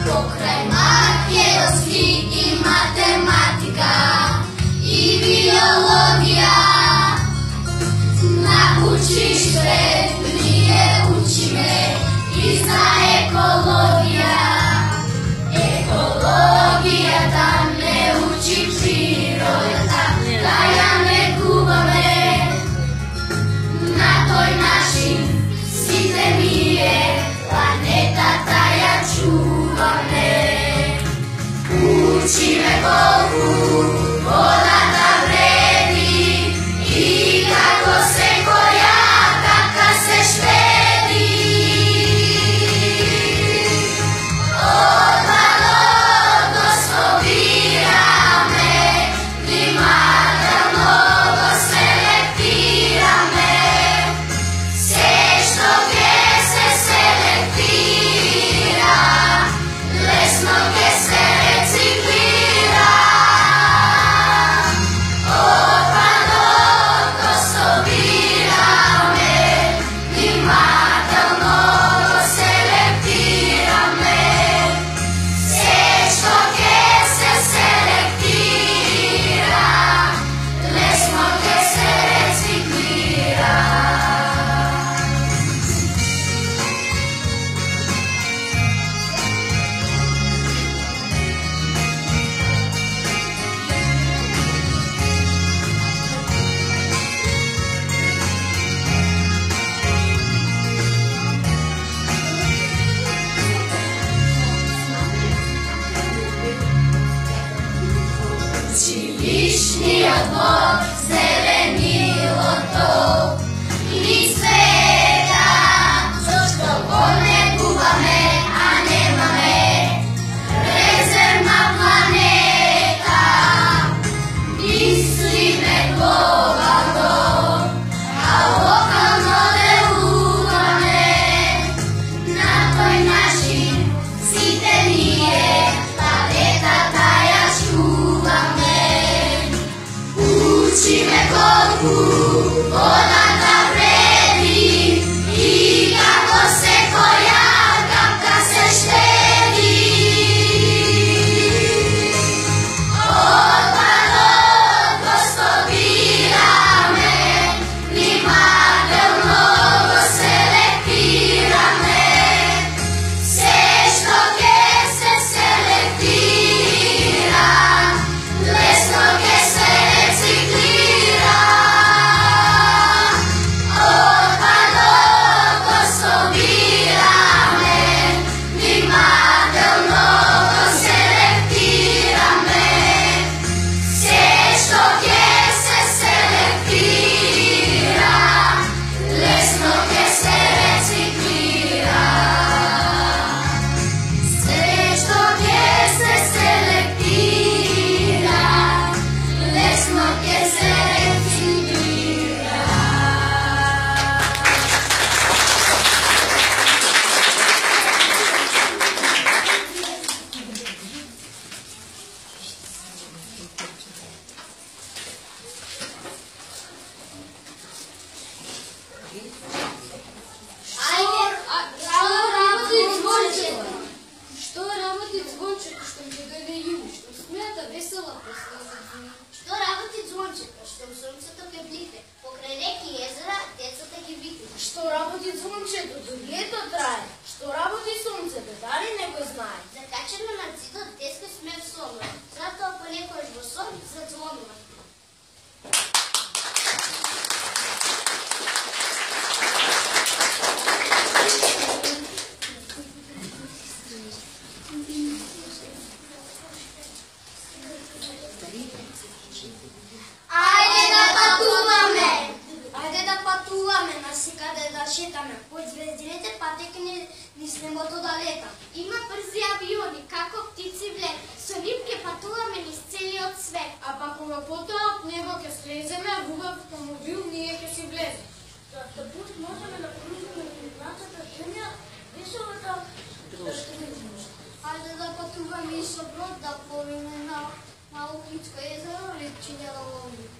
Pokraj magije rozvij i matematika i biologija. Naučiš se, nije uči me i zna ekologija. Ekologija da ne uči priroda, da ja ne gubame. Na toj našim site nije planeta taja čuvame. Uči me koliko voda da vredi i kako se koja kapka se štedi. Odvalo gospodira me, klimata mnogo selektira me. Sve što gdje se selektira, lesno gdje se reciklira. Otpad od gospodira me, klimata mnogo selektira me. Sve što gdje se selektira, lesno gdje se reciklira. Uči višnija dvor, zelenilo to i sveta. Što ne guba me, a nema me, rezervna planeta. Misli me globalno, a lokalno deluje me. Na toj našim site nije planeta taja čuva me. Uči me koliko voda da vredi i kako se koja kapka se štedi. Otpad od gospodira me, klimata mnogo selektira me. Sve što gdje se selektira, lesno gdje se reciklira. Otpad od gospodira me, klimata mnogo selektira me. Sve što gdje se selektira, lesno gdje se reciklira. Sve što gdje se selektira, lesno gdje se reciklira. Что работает звончик, что не додаю, что смята весела после. Що работить дзвончика, щоб сонце таке бліде, покрай реки єзера, де це такі віти. Что работает звончик, то лето трае. Что работает солнце, то дали него знает. Закачано на цідо, деско сме в сону. Зато полікуєш в сон, задзвонила. Ajde da patulame, nasika da šetame. Po 29 pateke света. Има брзи авиони, како птици в лет. Со нив ќе патуваме низ целиот свет. А па кога потоа од него ќе слеземе, во убав автомобил ние ќе си влеземе. За автопут можеме да кружиме планетата Земја, веселата Ајде да патуваме и со брод да повиме на Охридско езеро, речиња на Лондон.